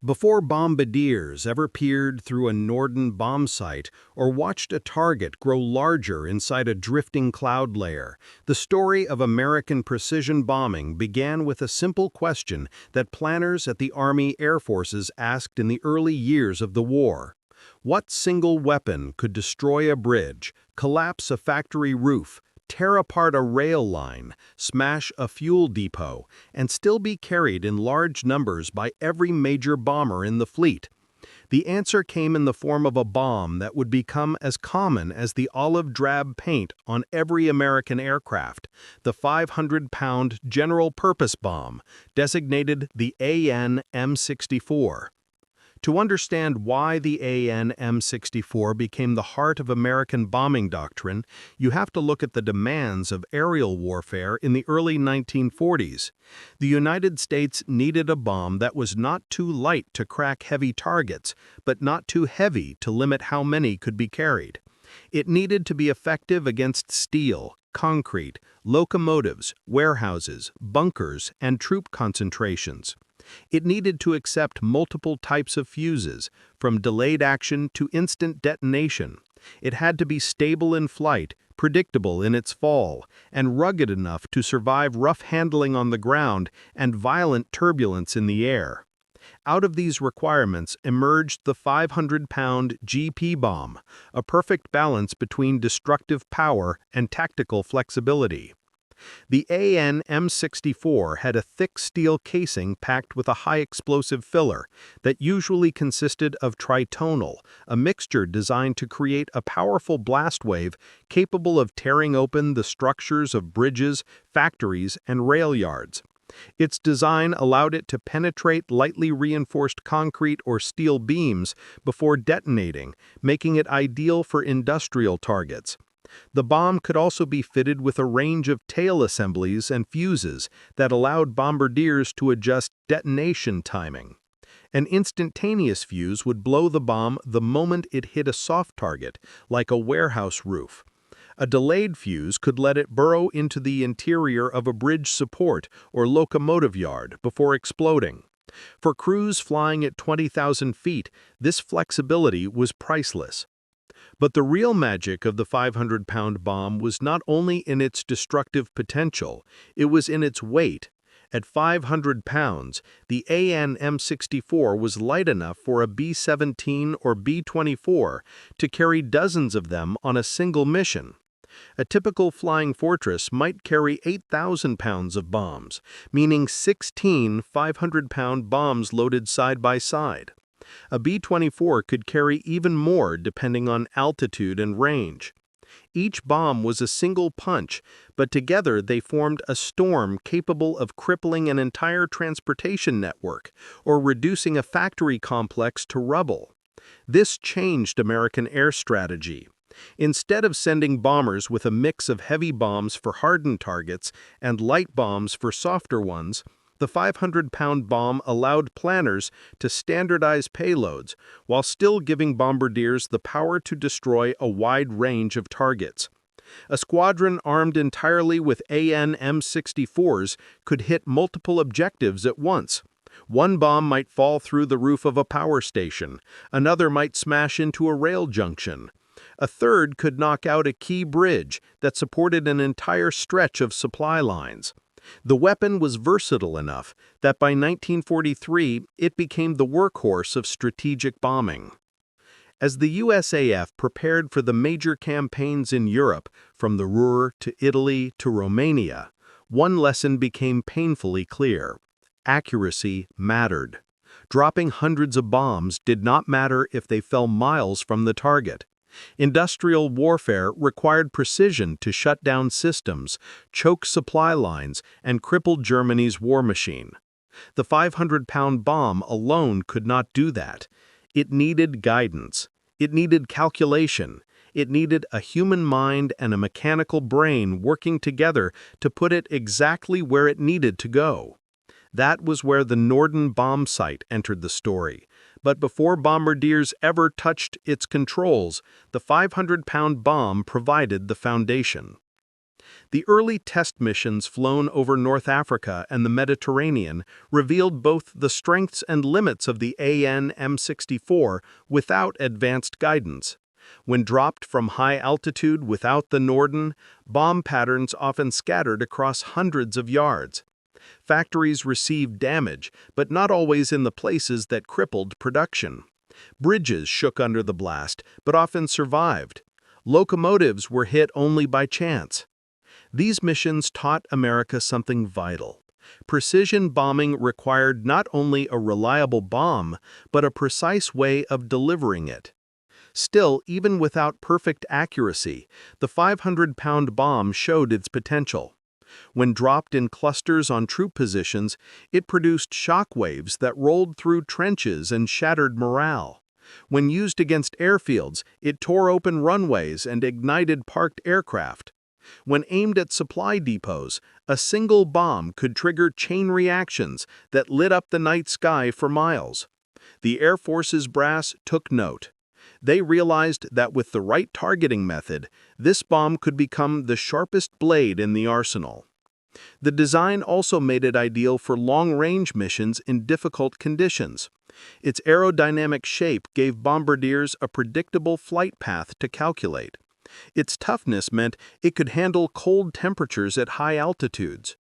Before bombardiers ever peered through a Norden bomb sight or watched a target grow larger inside a drifting cloud layer, the story of American precision bombing began with a simple question that planners at the Army Air Forces asked in the early years of the war. What single weapon could destroy a bridge, collapse a factory roof, tear apart a rail line, smash a fuel depot, and still be carried in large numbers by every major bomber in the fleet? The answer came in the form of a bomb that would become as common as the olive drab paint on every American aircraft, the 500-pound general-purpose bomb, designated the AN-M64. To understand why the AN-M64 became the heart of American bombing doctrine, you have to look at the demands of aerial warfare in the early 1940s. The United States needed a bomb that was not too light to crack heavy targets, but not too heavy to limit how many could be carried. It needed to be effective against steel, concrete, locomotives, warehouses, bunkers, and troop concentrations. It needed to accept multiple types of fuses, from delayed action to instant detonation. It had to be stable in flight, predictable in its fall, and rugged enough to survive rough handling on the ground and violent turbulence in the air. Out of these requirements emerged the 500-pound GP bomb, a perfect balance between destructive power and tactical flexibility. The AN-M64 had a thick steel casing packed with a high-explosive filler that usually consisted of tritonal, a mixture designed to create a powerful blast wave capable of tearing open the structures of bridges, factories, and rail yards. Its design allowed it to penetrate lightly reinforced concrete or steel beams before detonating, making it ideal for industrial targets. The bomb could also be fitted with a range of tail assemblies and fuses that allowed bombardiers to adjust detonation timing. An instantaneous fuse would blow the bomb the moment it hit a soft target, like a warehouse roof. A delayed fuse could let it burrow into the interior of a bridge support or locomotive yard before exploding. For crews flying at 20,000 feet, this flexibility was priceless. But the real magic of the 500-pound bomb was not only in its destructive potential, it was in its weight. At 500 pounds, the AN-M64 was light enough for a B-17 or B-24 to carry dozens of them on a single mission. A typical flying fortress might carry 8,000 pounds of bombs, meaning 16 500-pound bombs loaded side by side. A B-24 could carry even more depending on altitude and range. Each bomb was a single punch, but together they formed a storm capable of crippling an entire transportation network or reducing a factory complex to rubble. This changed American air strategy. Instead of sending bombers with a mix of heavy bombs for hardened targets and light bombs for softer ones, the 500-pound bomb allowed planners to standardize payloads while still giving bombardiers the power to destroy a wide range of targets. A squadron armed entirely with AN-M64s could hit multiple objectives at once. One bomb might fall through the roof of a power station, another might smash into a rail junction. A third could knock out a key bridge that supported an entire stretch of supply lines. The weapon was versatile enough that by 1943 it became the workhorse of strategic bombing. As the USAF prepared for the major campaigns in Europe, from the Ruhr to Italy to Romania, one lesson became painfully clear. Accuracy mattered. Dropping hundreds of bombs did not matter if they fell miles from the target. Industrial warfare required precision to shut down systems, choke supply lines, and cripple Germany's war machine. The 500-pound bomb alone could not do that. It needed guidance. It needed calculation. It needed a human mind and a mechanical brain working together to put it exactly where it needed to go. That was where the Norden bomb sight entered the story. But before bombardiers ever touched its controls, the 500-pound bomb provided the foundation. The early test missions flown over North Africa and the Mediterranean revealed both the strengths and limits of the AN-M64 without advanced guidance. When dropped from high altitude without the Norden, bomb patterns often scattered across hundreds of yards. Factories received damage, but not always in the places that crippled production. Bridges shook under the blast, but often survived. Locomotives were hit only by chance. These missions taught America something vital. Precision bombing required not only a reliable bomb, but a precise way of delivering it. Still, even without perfect accuracy, the 500-pound bomb showed its potential. When dropped in clusters on troop positions, it produced shock waves that rolled through trenches and shattered morale. When used against airfields, it tore open runways and ignited parked aircraft. When aimed at supply depots, a single bomb could trigger chain reactions that lit up the night sky for miles. The Air Force's brass took note. They realized that with the right targeting method, this bomb could become the sharpest blade in the arsenal. The design also made it ideal for long-range missions in difficult conditions. Its aerodynamic shape gave bombardiers a predictable flight path to calculate. Its toughness meant it could handle cold temperatures at high altitudes.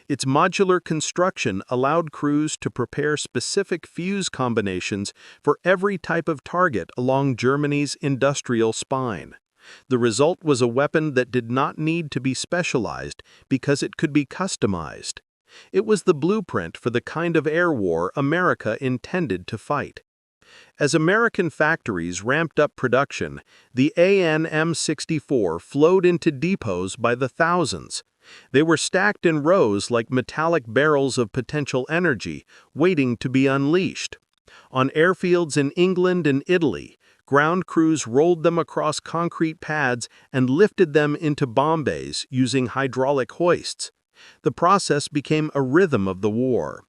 Its modular construction allowed crews to prepare specific fuse combinations for every type of target along Germany's industrial spine. The result was a weapon that did not need to be specialized because it could be customized. It was the blueprint for the kind of air war America intended to fight. As American factories ramped up production, the AN-M64 flowed into depots by the thousands. They were stacked in rows like metallic barrels of potential energy, waiting to be unleashed. On airfields in England and Italy, ground crews rolled them across concrete pads and lifted them into bomb bays using hydraulic hoists. The process became a rhythm of the war.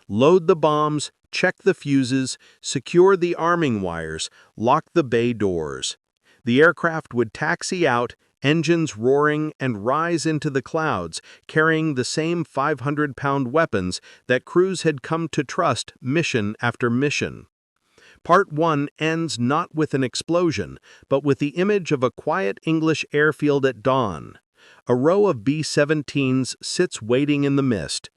Load the bombs, check the fuses, secure the arming wires, lock the bay doors. The aircraft would taxi out, engines roaring, and rise into the clouds, carrying the same 500-pound weapons that crews had come to trust mission after mission. Part 1 ends not with an explosion, but with the image of a quiet English airfield at dawn. A row of B-17s sits waiting in the mist.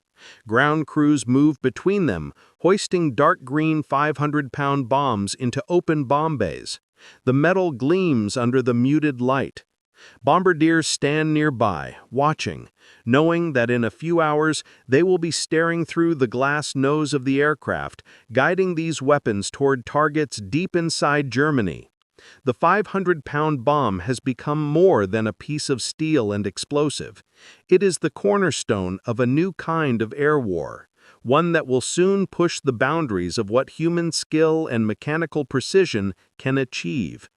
Ground crews move between them, hoisting dark green 500-pound bombs into open bomb bays. The metal gleams under the muted light. Bombardiers stand nearby, watching, knowing that in a few hours they will be staring through the glass nose of the aircraft, guiding these weapons toward targets deep inside Germany. The 500-pound bomb has become more than a piece of steel and explosive. It is the cornerstone of a new kind of air war, one that will soon push the boundaries of what human skill and mechanical precision can achieve.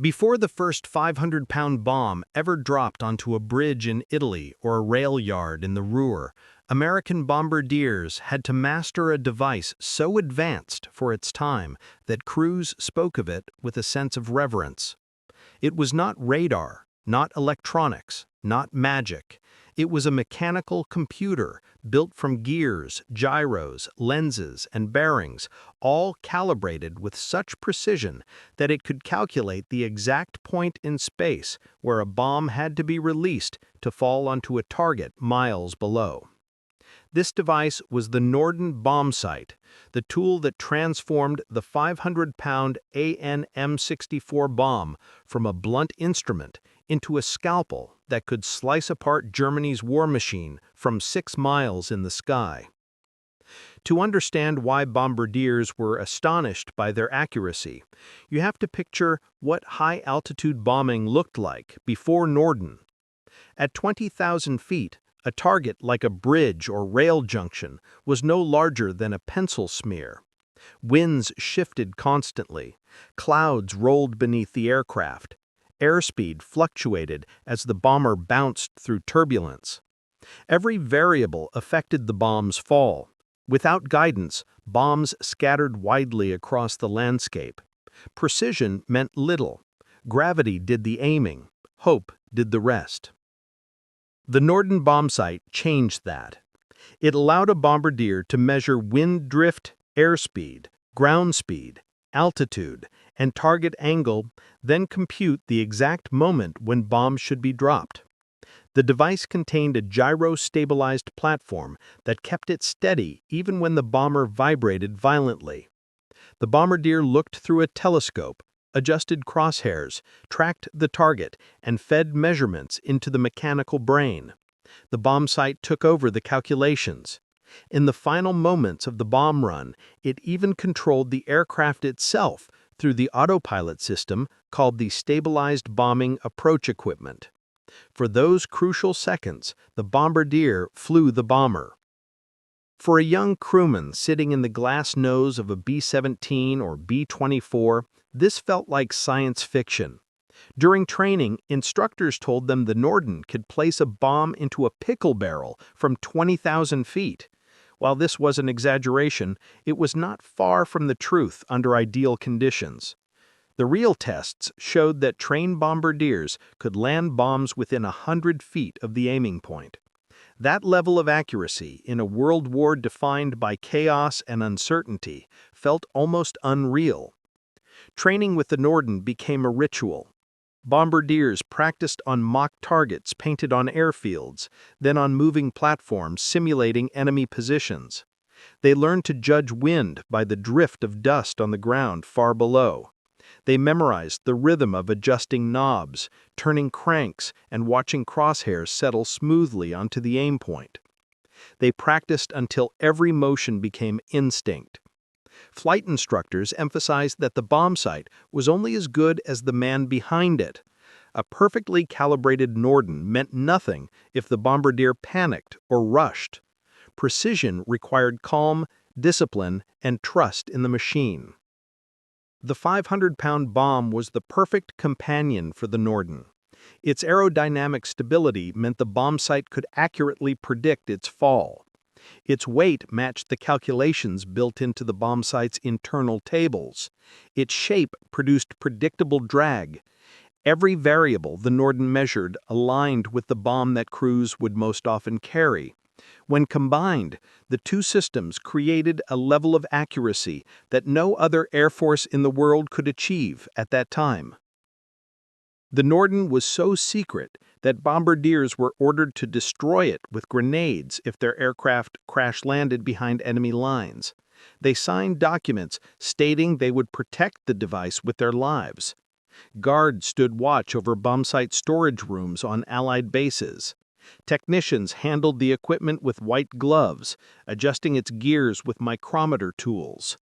Before the first 500-pound bomb ever dropped onto a bridge in Italy or a rail yard in the Ruhr, American bombardiers had to master a device so advanced for its time that crews spoke of it with a sense of reverence. It was not radar, not electronics, not magic. It was a mechanical computer built from gears, gyros, lenses, and bearings, all calibrated with such precision that it could calculate the exact point in space where a bomb had to be released to fall onto a target miles below. This device was the Norden bomb sight, the tool that transformed the 500-pound AN-M64 bomb from a blunt instrument into a scalpel that could slice apart Germany's war machine from 6 miles in the sky. To understand why bombardiers were astonished by their accuracy, you have to picture what high-altitude bombing looked like before Norden. At 20,000 feet, a target like a bridge or rail junction was no larger than a pencil smear. Winds shifted constantly. Clouds rolled beneath the aircraft. Airspeed fluctuated as the bomber bounced through turbulence. Every variable affected the bomb's fall. Without guidance, bombs scattered widely across the landscape. Precision meant little. Gravity did the aiming. Hope did the rest. The Norden bomb sight changed that. It allowed a bombardier to measure wind drift, airspeed, ground speed, altitude, and target angle, then compute the exact moment when bombs should be dropped. The device contained a gyro-stabilized platform that kept it steady even when the bomber vibrated violently. The bombardier looked through a telescope, adjusted crosshairs, tracked the target, and fed measurements into the mechanical brain. The bomb sight took over the calculations. In the final moments of the bomb run, it even controlled the aircraft itself through the autopilot system called the Stabilized Bombing Approach Equipment. For those crucial seconds, the bombardier flew the bomber. For a young crewman sitting in the glass nose of a B-17 or B-24, this felt like science fiction. During training, instructors told them the Norden could place a bomb into a pickle barrel from 20,000 feet. While this was an exaggeration, it was not far from the truth under ideal conditions. The real tests showed that trained bombardiers could land bombs within 100 feet of the aiming point. That level of accuracy in a world war defined by chaos and uncertainty felt almost unreal. Training with the Norden became a ritual. Bombardiers practiced on mock targets painted on airfields, then on moving platforms simulating enemy positions. They learned to judge wind by the drift of dust on the ground far below. They memorized the rhythm of adjusting knobs, turning cranks, and watching crosshairs settle smoothly onto the aim point. They practiced until every motion became instinct. Flight instructors emphasized that the bomb sight was only as good as the man behind it. A perfectly calibrated Norden meant nothing if the bombardier panicked or rushed. Precision required calm, discipline, and trust in the machine. The 500-pound bomb was the perfect companion for the Norden. Its aerodynamic stability meant the bomb sight could accurately predict its fall. Its weight matched the calculations built into the bomb sight's internal tables. Its shape produced predictable drag. Every variable the Norden measured aligned with the bomb that crews would most often carry. When combined, the two systems created a level of accuracy that no other air force in the world could achieve at that time. The Norden was so secret that bombardiers were ordered to destroy it with grenades if their aircraft crash-landed behind enemy lines. They signed documents stating they would protect the device with their lives. Guards stood watch over bomb sight storage rooms on Allied bases. Technicians handled the equipment with white gloves, adjusting its gears with micrometer tools.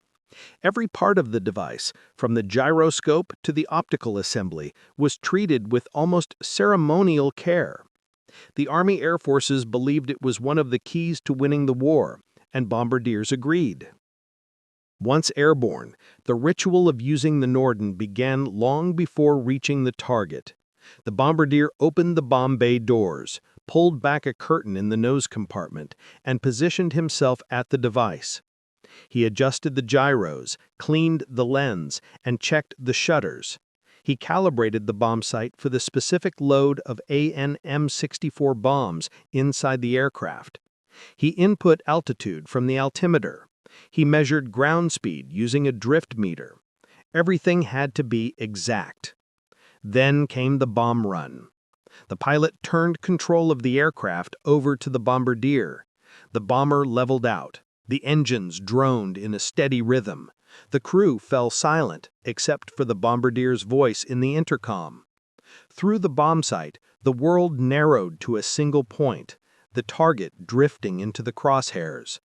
Every part of the device, from the gyroscope to the optical assembly, was treated with almost ceremonial care. The Army Air Forces believed it was one of the keys to winning the war, and bombardiers agreed. Once airborne, the ritual of using the Norden began long before reaching the target. The bombardier opened the bomb bay doors, pulled back a curtain in the nose compartment, and positioned himself at the device. He adjusted the gyros, cleaned the lens, and checked the shutters. He calibrated the bomb sight for the specific load of AN-M64 bombs inside the aircraft. He input altitude from the altimeter. He measured ground speed using a drift meter. Everything had to be exact. Then came the bomb run. The pilot turned control of the aircraft over to the bombardier. The bomber leveled out. The engines droned in a steady rhythm. The crew fell silent, except for the bombardier's voice in the intercom. Through the bomb sight, the world narrowed to a single point, the target drifting into the crosshairs.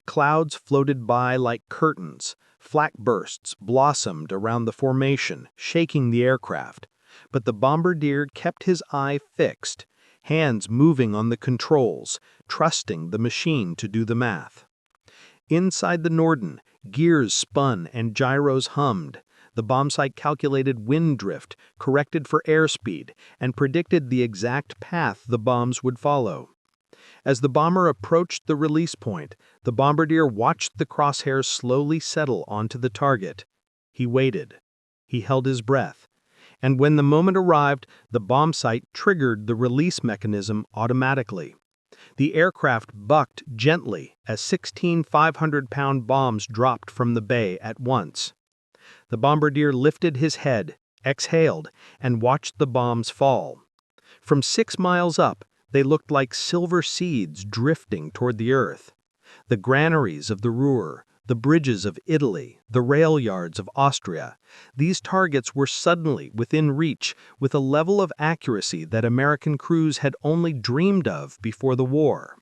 Clouds floated by like curtains. Flak bursts blossomed around the formation, shaking the aircraft. But the bombardier kept his eye fixed, hands moving on the controls, trusting the machine to do the math. Inside the Norden, gears spun and gyros hummed. The bomb sight calculated wind drift, corrected for airspeed, and predicted the exact path the bombs would follow. As the bomber approached the release point, the bombardier watched the crosshairs slowly settle onto the target. He waited. He held his breath. And when the moment arrived, the bomb sight triggered the release mechanism automatically. The aircraft bucked gently as 16 500-pound bombs dropped from the bay at once. The bombardier lifted his head, exhaled, and watched the bombs fall. From 6 miles up, they looked like silver seeds drifting toward the earth. The granaries of the Ruhr, the bridges of Italy, the rail yards of Austria, these targets were suddenly within reach with a level of accuracy that American crews had only dreamed of before the war.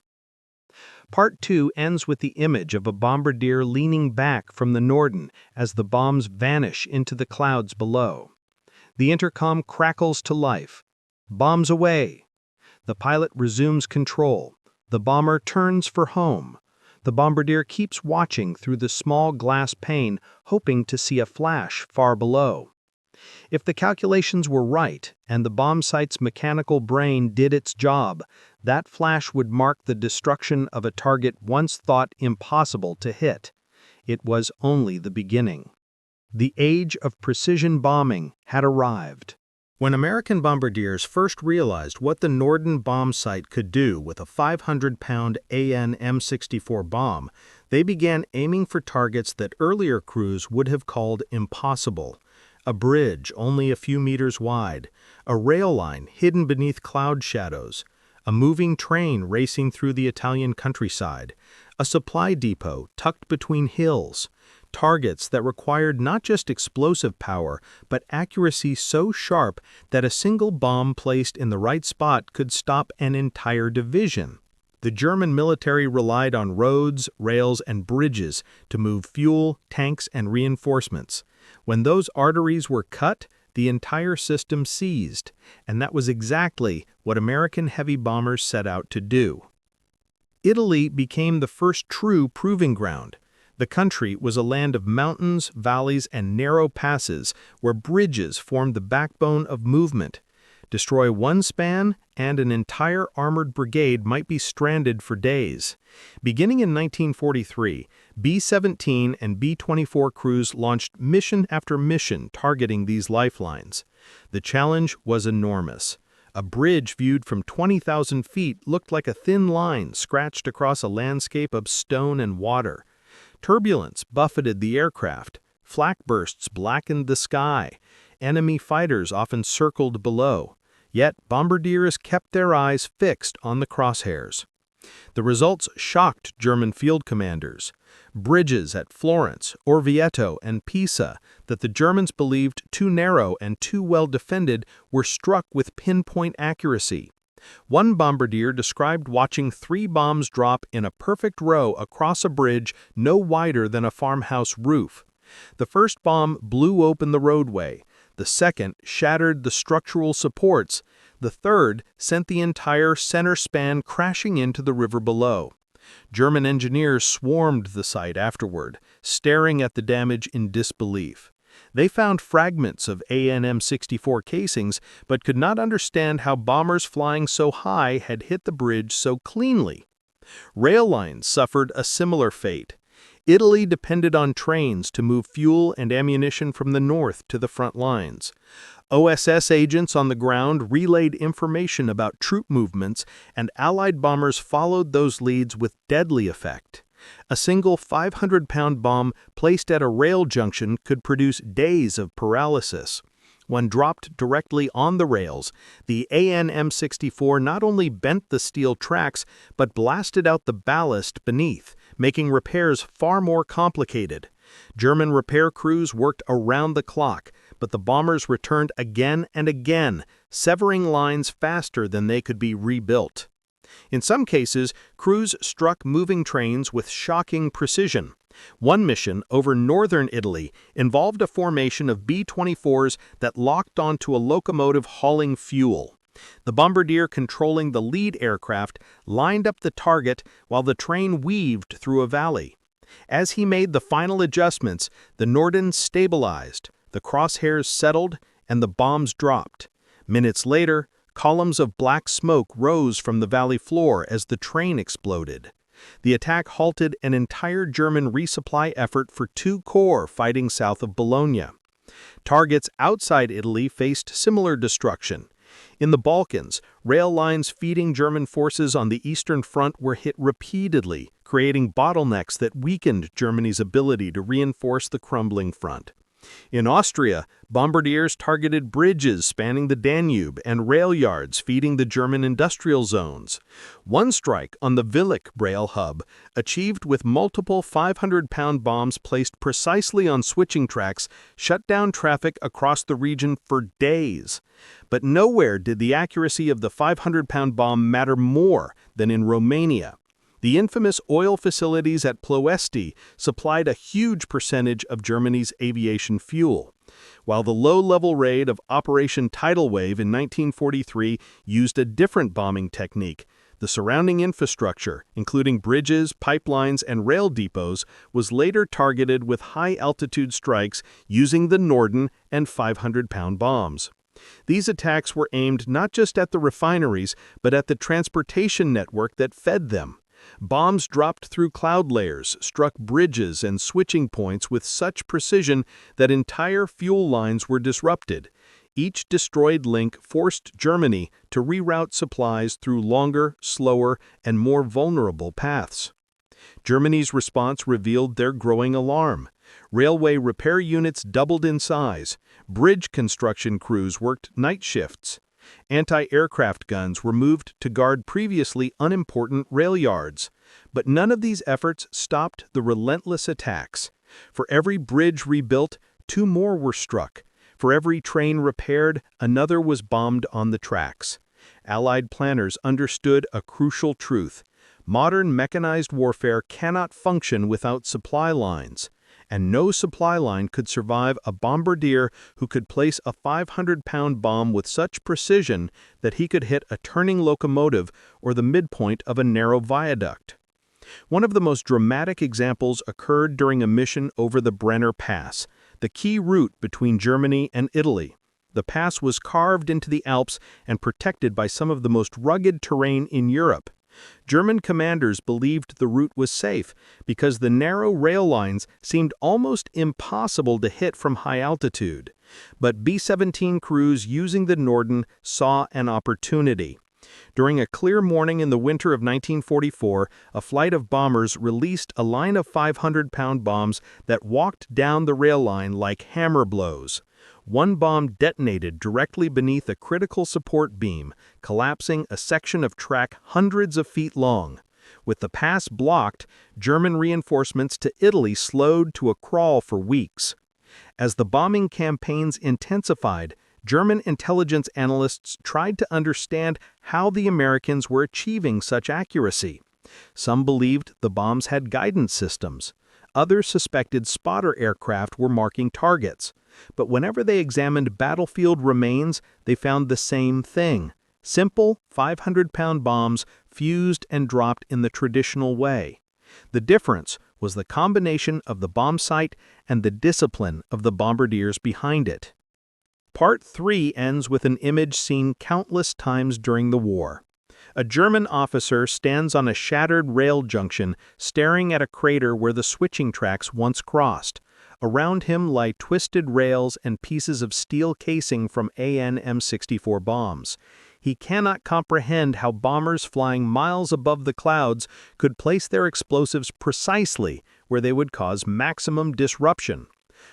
Part 2 ends with the image of a bombardier leaning back from the Norden as the bombs vanish into the clouds below. The intercom crackles to life. Bombs away! The pilot resumes control. The bomber turns for home. The bombardier keeps watching through the small glass pane, hoping to see a flash far below. If the calculations were right and the bomb sight's mechanical brain did its job, that flash would mark the destruction of a target once thought impossible to hit. It was only the beginning. The age of precision bombing had arrived. When American bombardiers first realized what the Norden bomb sight could do with a 500-pound AN M64 bomb, they began aiming for targets that earlier crews would have called impossible. A bridge only a few meters wide, a rail line hidden beneath cloud shadows, a moving train racing through the Italian countryside, a supply depot tucked between hills, targets that required not just explosive power, but accuracy so sharp that a single bomb placed in the right spot could stop an entire division. The German military relied on roads, rails, and bridges to move fuel, tanks, and reinforcements. When those arteries were cut, the entire system seized, and that was exactly what American heavy bombers set out to do. Italy became the first true proving ground. The country was a land of mountains, valleys, and narrow passes where bridges formed the backbone of movement. Destroy one span, and an entire armored brigade might be stranded for days. Beginning in 1943, B-17 and B-24 crews launched mission after mission targeting these lifelines. The challenge was enormous. A bridge viewed from 20,000 feet looked like a thin line scratched across a landscape of stone and water. Turbulence buffeted the aircraft. Flak bursts blackened the sky. Enemy fighters often circled below. Yet bombardiers kept their eyes fixed on the crosshairs. The results shocked German field commanders. Bridges at Florence, Orvieto, and Pisa that the Germans believed too narrow and too well defended were struck with pinpoint accuracy. One bombardier described watching 3 bombs drop in a perfect row across a bridge no wider than a farmhouse roof. The first bomb blew open the roadway. The second shattered the structural supports. The third sent the entire center span crashing into the river below. German engineers swarmed the site afterward, staring at the damage in disbelief. They found fragments of AN M64 casings, but could not understand how bombers flying so high had hit the bridge so cleanly. Rail lines suffered a similar fate. Italy depended on trains to move fuel and ammunition from the north to the front lines. OSS agents on the ground relayed information about troop movements, and Allied bombers followed those leads with deadly effect. A single 500-pound bomb placed at a rail junction could produce days of paralysis. When dropped directly on the rails, the AN M64 not only bent the steel tracks, but blasted out the ballast beneath, making repairs far more complicated. German repair crews worked around the clock, but the bombers returned again and again, severing lines faster than they could be rebuilt. In some cases, crews struck moving trains with shocking precision. One mission over northern Italy involved a formation of B-24s that locked onto a locomotive hauling fuel. The bombardier controlling the lead aircraft lined up the target while the train weaved through a valley. As he made the final adjustments, the Norden stabilized, the crosshairs settled, and the bombs dropped. Minutes later, columns of black smoke rose from the valley floor as the train exploded. The attack halted an entire German resupply effort for 2 corps fighting south of Bologna. Targets outside Italy faced similar destruction. In the Balkans, rail lines feeding German forces on the Eastern Front were hit repeatedly, creating bottlenecks that weakened Germany's ability to reinforce the crumbling front. In Austria, bombardiers targeted bridges spanning the Danube and rail yards feeding the German industrial zones. One strike on the Villach rail hub, achieved with multiple 500-pound bombs placed precisely on switching tracks, shut down traffic across the region for days. But nowhere did the accuracy of the 500-pound bomb matter more than in Romania. The infamous oil facilities at Ploiești supplied a huge percentage of Germany's aviation fuel, while the low-level raid of Operation Tidal Wave in 1943 used a different bombing technique. The surrounding infrastructure, including bridges, pipelines, and rail depots, was later targeted with high-altitude strikes using the Norden and 500-pound bombs. These attacks were aimed not just at the refineries, but at the transportation network that fed them. Bombs dropped through cloud layers struck bridges and switching points with such precision that entire fuel lines were disrupted. Each destroyed link forced Germany to reroute supplies through longer, slower, and more vulnerable paths. Germany's response revealed their growing alarm. Railway repair units doubled in size. Bridge construction crews worked night shifts. Anti-aircraft guns were moved to guard previously unimportant rail yards. But none of these efforts stopped the relentless attacks. For every bridge rebuilt, 2 more were struck. For every train repaired, another was bombed on the tracks. Allied planners understood a crucial truth. Modern mechanized warfare cannot function without supply lines. And no supply line could survive a bombardier who could place a 500-pound bomb with such precision that he could hit a turning locomotive or the midpoint of a narrow viaduct. One of the most dramatic examples occurred during a mission over the Brenner Pass, the key route between Germany and Italy. The pass was carved into the Alps and protected by some of the most rugged terrain in Europe. German commanders believed the route was safe because the narrow rail lines seemed almost impossible to hit from high altitude. But B-17 crews using the Norden saw an opportunity. During a clear morning in the winter of 1944, a flight of bombers released a line of 500-pound bombs that walked down the rail line like hammer blows. One bomb detonated directly beneath a critical support beam, collapsing a section of track hundreds of feet long. With the pass blocked, German reinforcements to Italy slowed to a crawl for weeks. As the bombing campaigns intensified, German intelligence analysts tried to understand how the Americans were achieving such accuracy. Some believed the bombs had guidance systems. Others suspected spotter aircraft were marking targets. But whenever they examined battlefield remains, they found the same thing. Simple 500-pound bombs fused and dropped in the traditional way. The difference was the combination of the bomb sight and the discipline of the bombardiers behind it. Part 3 ends with an image seen countless times during the war. A German officer stands on a shattered rail junction staring at a crater where the switching tracks once crossed. Around him lie twisted rails and pieces of steel casing from AN M64 bombs. He cannot comprehend how bombers flying miles above the clouds could place their explosives precisely where they would cause maximum disruption.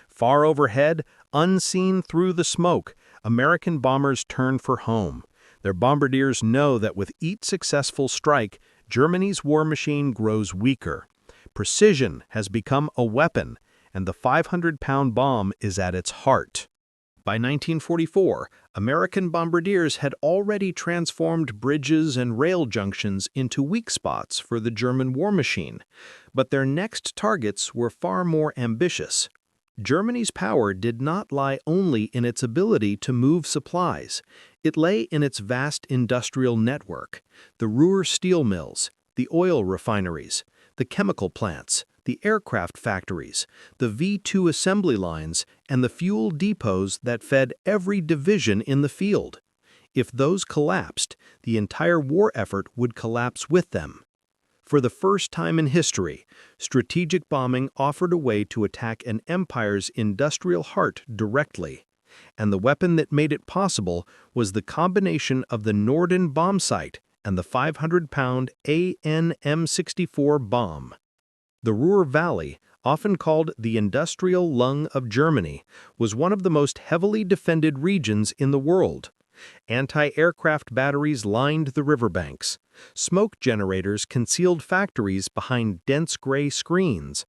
Far overhead, unseen through the smoke, American bombers turn for home. Their bombardiers know that with each successful strike, Germany's war machine grows weaker. Precision has become a weapon, and the 500-pound bomb is at its heart. By 1944, American bombardiers had already transformed bridges and rail junctions into weak spots for the German war machine, but their next targets were far more ambitious. Germany's power did not lie only in its ability to move supplies. It lay in its vast industrial network, the Ruhr steel mills, the oil refineries, the chemical plants, the aircraft factories, the V-2 assembly lines, and the fuel depots that fed every division in the field. If those collapsed, the entire war effort would collapse with them. For the first time in history, strategic bombing offered a way to attack an empire's industrial heart directly. And the weapon that made it possible was the combination of the Norden bombsight and the 500-pound AN-M64 bomb. The Ruhr Valley, often called the industrial lung of Germany, was one of the most heavily defended regions in the world. Anti-aircraft batteries lined the riverbanks. Smoke generators concealed factories behind dense gray screens.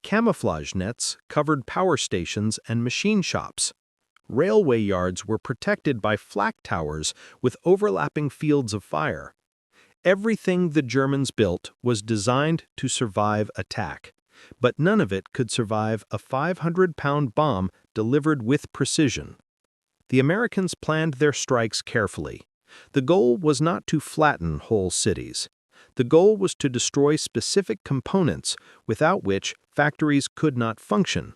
Camouflage nets covered power stations and machine shops. Railway yards were protected by flak towers with overlapping fields of fire. Everything the Germans built was designed to survive attack, but none of it could survive a 500-pound bomb delivered with precision. The Americans planned their strikes carefully. The goal was not to flatten whole cities. The goal was to destroy specific components without which factories could not function.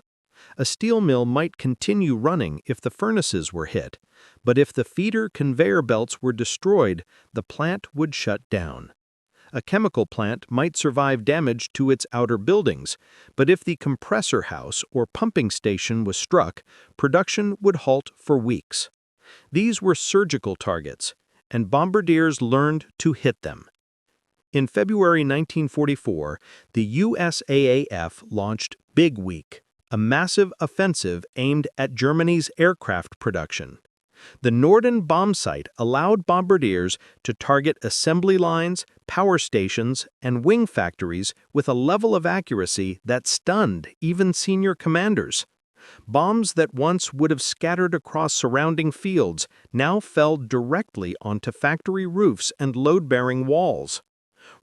A steel mill might continue running if the furnaces were hit, but if the feeder conveyor belts were destroyed, the plant would shut down. A chemical plant might survive damage to its outer buildings, but if the compressor house or pumping station was struck, production would halt for weeks. These were surgical targets, and bombardiers learned to hit them. In February 1944, the USAAF launched Big Week, a massive offensive aimed at Germany's aircraft production. The Norden bombsight allowed bombardiers to target assembly lines, power stations, and wing factories with a level of accuracy that stunned even senior commanders. Bombs that once would have scattered across surrounding fields now fell directly onto factory roofs and load-bearing walls.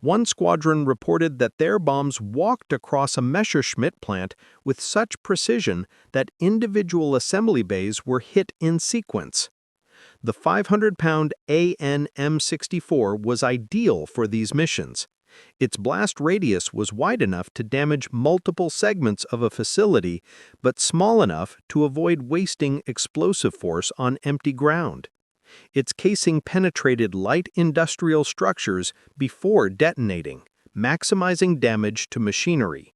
One squadron reported that their bombs walked across a Messerschmitt plant with such precision that individual assembly bays were hit in sequence. The 500-pound AN-M64 was ideal for these missions. Its blast radius was wide enough to damage multiple segments of a facility, but small enough to avoid wasting explosive force on empty ground. Its casing penetrated light industrial structures before detonating, maximizing damage to machinery.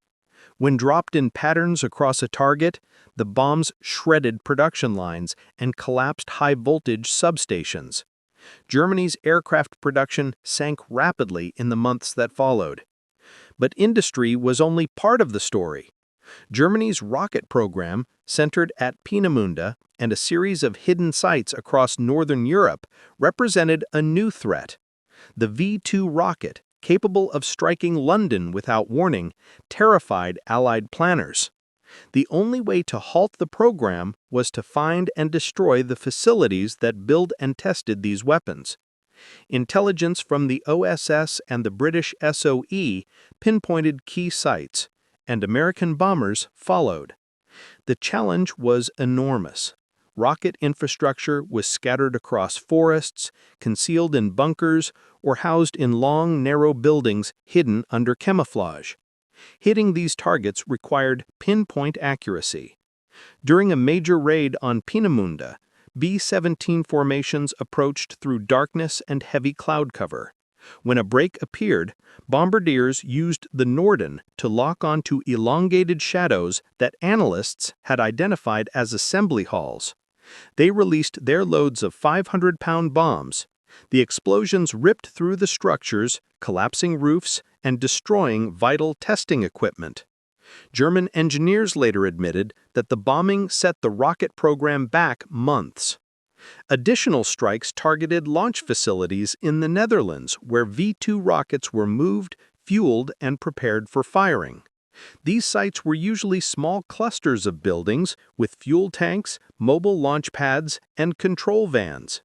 When dropped in patterns across a target, the bombs shredded production lines and collapsed high-voltage substations. Germany's aircraft production sank rapidly in the months that followed. But industry was only part of the story. Germany's rocket program, centered at Peenemünde and a series of hidden sites across northern Europe, represented a new threat. The V-2 rocket, capable of striking London without warning, terrified Allied planners. The only way to halt the program was to find and destroy the facilities that built and tested these weapons. Intelligence from the OSS and the British SOE pinpointed key sites, and American bombers followed. The challenge was enormous. Rocket infrastructure was scattered across forests, concealed in bunkers, or housed in long, narrow buildings hidden under camouflage. Hitting these targets required pinpoint accuracy. During a major raid on Peenemünde, B-17 formations approached through darkness and heavy cloud cover. When a break appeared, bombardiers used the Norden to lock onto elongated shadows that analysts had identified as assembly halls. They released their loads of 500-pound bombs. The explosions ripped through the structures, collapsing roofs, and destroying vital testing equipment. German engineers later admitted that the bombing set the rocket program back months. Additional strikes targeted launch facilities in the Netherlands, where V-2 rockets were moved, fueled, and prepared for firing. These sites were usually small clusters of buildings with fuel tanks, mobile launch pads, and control vans.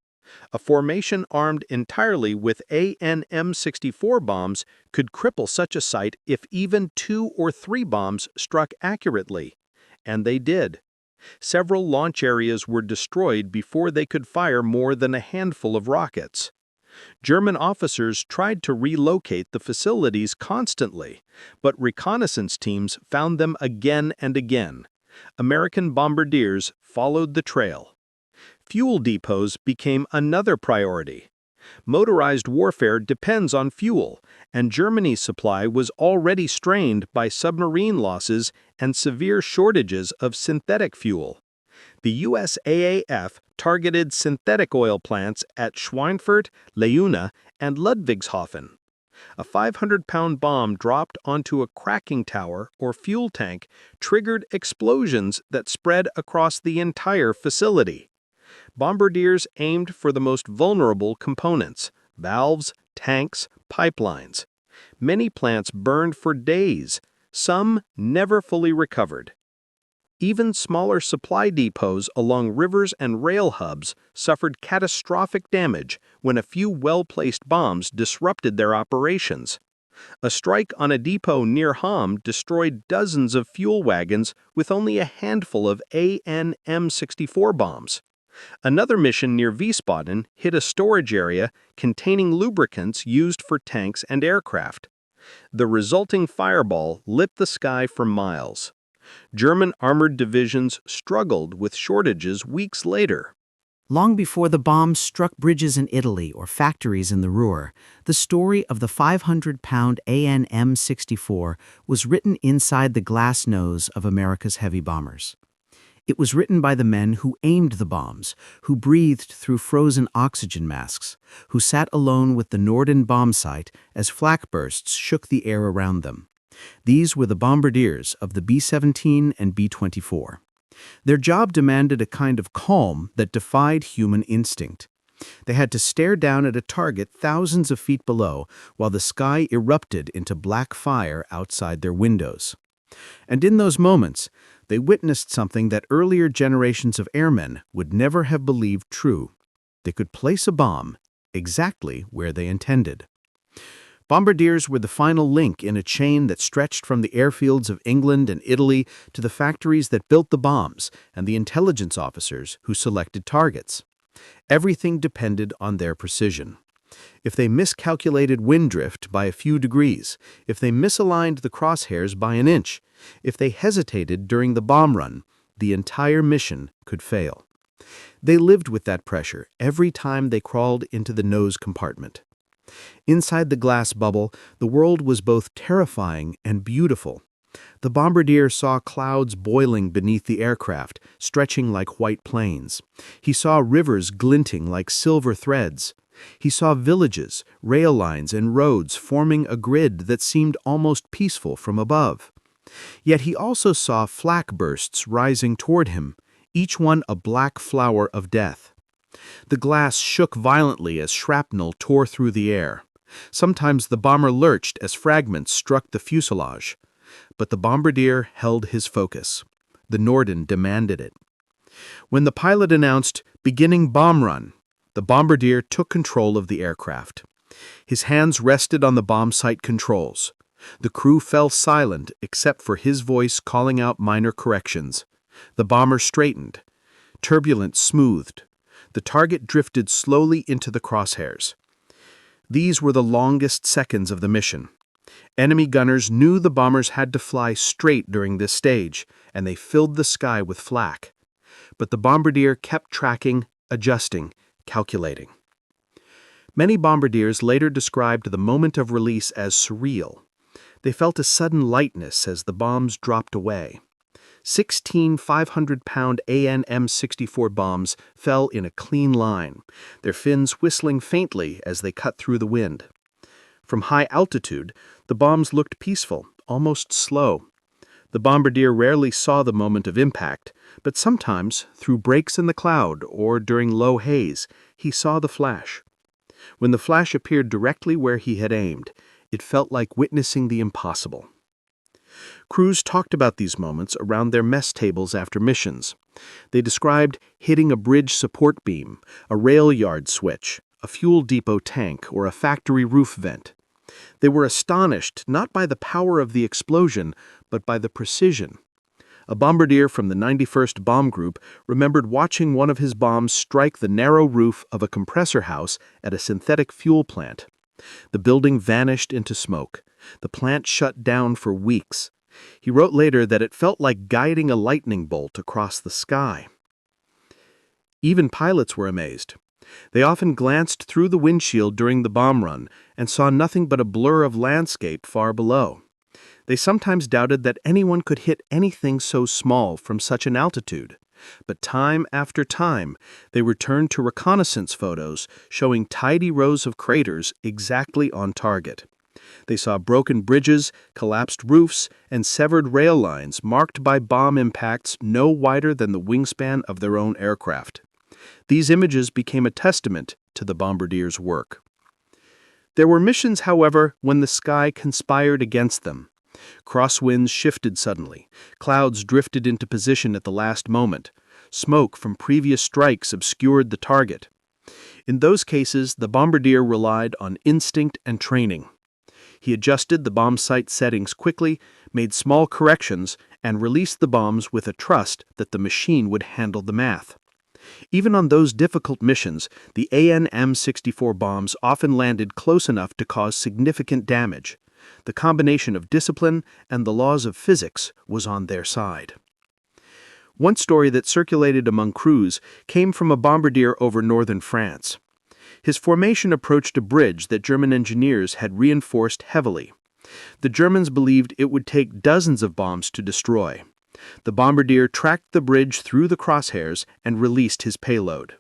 A formation armed entirely with AN-M64 bombs could cripple such a site if even 2 or 3 bombs struck accurately. And they did. Several launch areas were destroyed before they could fire more than a handful of rockets. German officers tried to relocate the facilities constantly, but reconnaissance teams found them again and again. American bombardiers followed the trail. Fuel depots became another priority. Motorized warfare depends on fuel, and Germany's supply was already strained by submarine losses and severe shortages of synthetic fuel. The USAAF targeted synthetic oil plants at Schweinfurt, Leuna, and Ludwigshafen. A 500-pound bomb dropped onto a cracking tower or fuel tank triggered explosions that spread across the entire facility. Bombardiers aimed for the most vulnerable components: valves, tanks, pipelines. Many plants burned for days, some never fully recovered. Even smaller supply depots along rivers and rail hubs suffered catastrophic damage when a few well-placed bombs disrupted their operations. A strike on a depot near Hamm destroyed dozens of fuel wagons with only a handful of AN-M64 bombs. Another mission near Wiesbaden hit a storage area containing lubricants used for tanks and aircraft. The resulting fireball lit the sky for miles. German armored divisions struggled with shortages weeks later. Long before the bombs struck bridges in Italy or factories in the Ruhr, the story of the 500-pound AN-M64 was written inside the glass nose of America's heavy bombers. It was written by the men who aimed the bombs, who breathed through frozen oxygen masks, who sat alone with the Norden bomb site as flak bursts shook the air around them. These were the bombardiers of the B-17 and B-24. Their job demanded a kind of calm that defied human instinct. They had to stare down at a target thousands of feet below while the sky erupted into black fire outside their windows. And in those moments, they witnessed something that earlier generations of airmen would never have believed true. They could place a bomb exactly where they intended. Bombardiers were the final link in a chain that stretched from the airfields of England and Italy to the factories that built the bombs and the intelligence officers who selected targets. Everything depended on their precision. If they miscalculated wind drift by a few degrees, if they misaligned the crosshairs by an inch, if they hesitated during the bomb run, the entire mission could fail. They lived with that pressure every time they crawled into the nose compartment. Inside the glass bubble, the world was both terrifying and beautiful. The bombardier saw clouds boiling beneath the aircraft, stretching like white plains. He saw rivers glinting like silver threads. He saw villages, rail lines, and roads forming a grid that seemed almost peaceful from above. Yet he also saw flak bursts rising toward him, each one a black flower of death. The glass shook violently as shrapnel tore through the air. Sometimes the bomber lurched as fragments struck the fuselage. But the bombardier held his focus. The Norden demanded it. When the pilot announced, "Beginning bomb run," the bombardier took control of the aircraft. His hands rested on the bomb site controls. The crew fell silent except for his voice calling out minor corrections. The bomber straightened. Turbulence smoothed. The target drifted slowly into the crosshairs. These were the longest seconds of the mission. Enemy gunners knew the bombers had to fly straight during this stage, and they filled the sky with flak. But the bombardier kept tracking, adjusting, calculating. Many bombardiers later described the moment of release as surreal. They felt a sudden lightness as the bombs dropped away. 16 500-pound AN-M64 bombs fell in a clean line, their fins whistling faintly as they cut through the wind. From high altitude, the bombs looked peaceful, almost slow. The bombardier rarely saw the moment of impact, but sometimes, through breaks in the cloud or during low haze, he saw the flash. When the flash appeared directly where he had aimed, it felt like witnessing the impossible. Crews talked about these moments around their mess tables after missions. They described hitting a bridge support beam, a rail yard switch, a fuel depot tank, or a factory roof vent. They were astonished not by the power of the explosion, but by the precision. A bombardier from the 91st Bomb Group remembered watching one of his bombs strike the narrow roof of a compressor house at a synthetic fuel plant. The building vanished into smoke. The plant shut down for weeks. He wrote later that it felt like guiding a lightning bolt across the sky. Even pilots were amazed. They often glanced through the windshield during the bomb run and saw nothing but a blur of landscape far below. They sometimes doubted that anyone could hit anything so small from such an altitude. But time after time, they returned to reconnaissance photos showing tidy rows of craters exactly on target. They saw broken bridges, collapsed roofs, and severed rail lines marked by bomb impacts no wider than the wingspan of their own aircraft. These images became a testament to the Bombardiers' work. There were missions, however, when the sky conspired against them. Crosswinds shifted suddenly. Clouds drifted into position at the last moment. Smoke from previous strikes obscured the target. In those cases, the bombardier relied on instinct and training. He adjusted the bomb sight settings quickly, made small corrections, and released the bombs with a trust that the machine would handle the math. Even on those difficult missions, the AN-M64 bombs often landed close enough to cause significant damage. The combination of discipline and the laws of physics was on their side. One story that circulated among crews came from a bombardier over northern France. His formation approached a bridge that German engineers had reinforced heavily. The Germans believed it would take dozens of bombs to destroy. The bombardier tracked the bridge through the crosshairs and released his payload.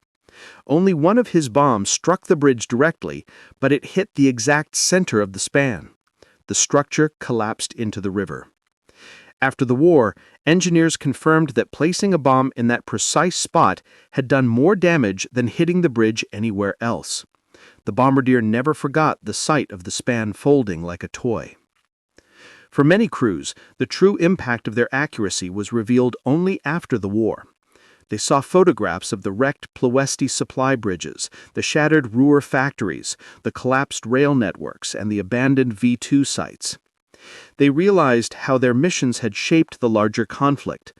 Only one of his bombs struck the bridge directly, but it hit the exact center of the span. The structure collapsed into the river. After the war, engineers confirmed that placing a bomb in that precise spot had done more damage than hitting the bridge anywhere else. The bombardier never forgot the sight of the span folding like a toy. For many crews, the true impact of their accuracy was revealed only after the war. They saw photographs of the wrecked Ploesti supply bridges, the shattered Ruhr factories, the collapsed rail networks, and the abandoned V2 sites. They realized how their missions had shaped the larger conflict.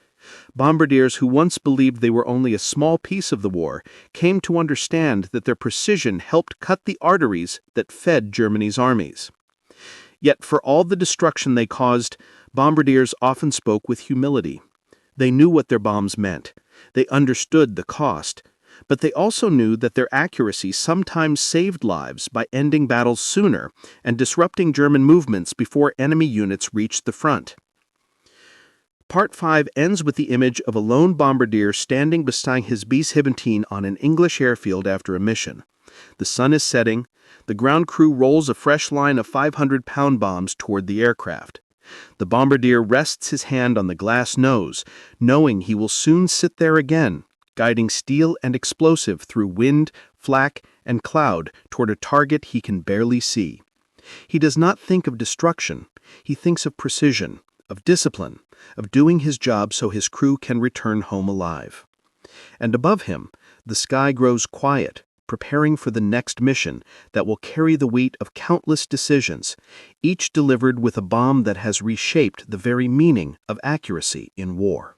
Bombardiers who once believed they were only a small piece of the war came to understand that their precision helped cut the arteries that fed Germany's armies. Yet for all the destruction they caused, bombardiers often spoke with humility. They knew what their bombs meant. They understood the cost. But they also knew that their accuracy sometimes saved lives by ending battles sooner and disrupting German movements before enemy units reached the front. Part 5 ends with the image of a lone bombardier standing beside his B-17 on an English airfield after a mission. The sun is setting. The ground crew rolls a fresh line of 500-pound bombs toward the aircraft. The bombardier rests his hand on the glass nose, knowing he will soon sit there again, guiding steel and explosive through wind, flak, and cloud toward a target he can barely see. He does not think of destruction. He thinks of precision, of discipline, of doing his job so his crew can return home alive. And above him, the sky grows quiet, preparing for the next mission that will carry the weight of countless decisions, each delivered with a bomb that has reshaped the very meaning of accuracy in war.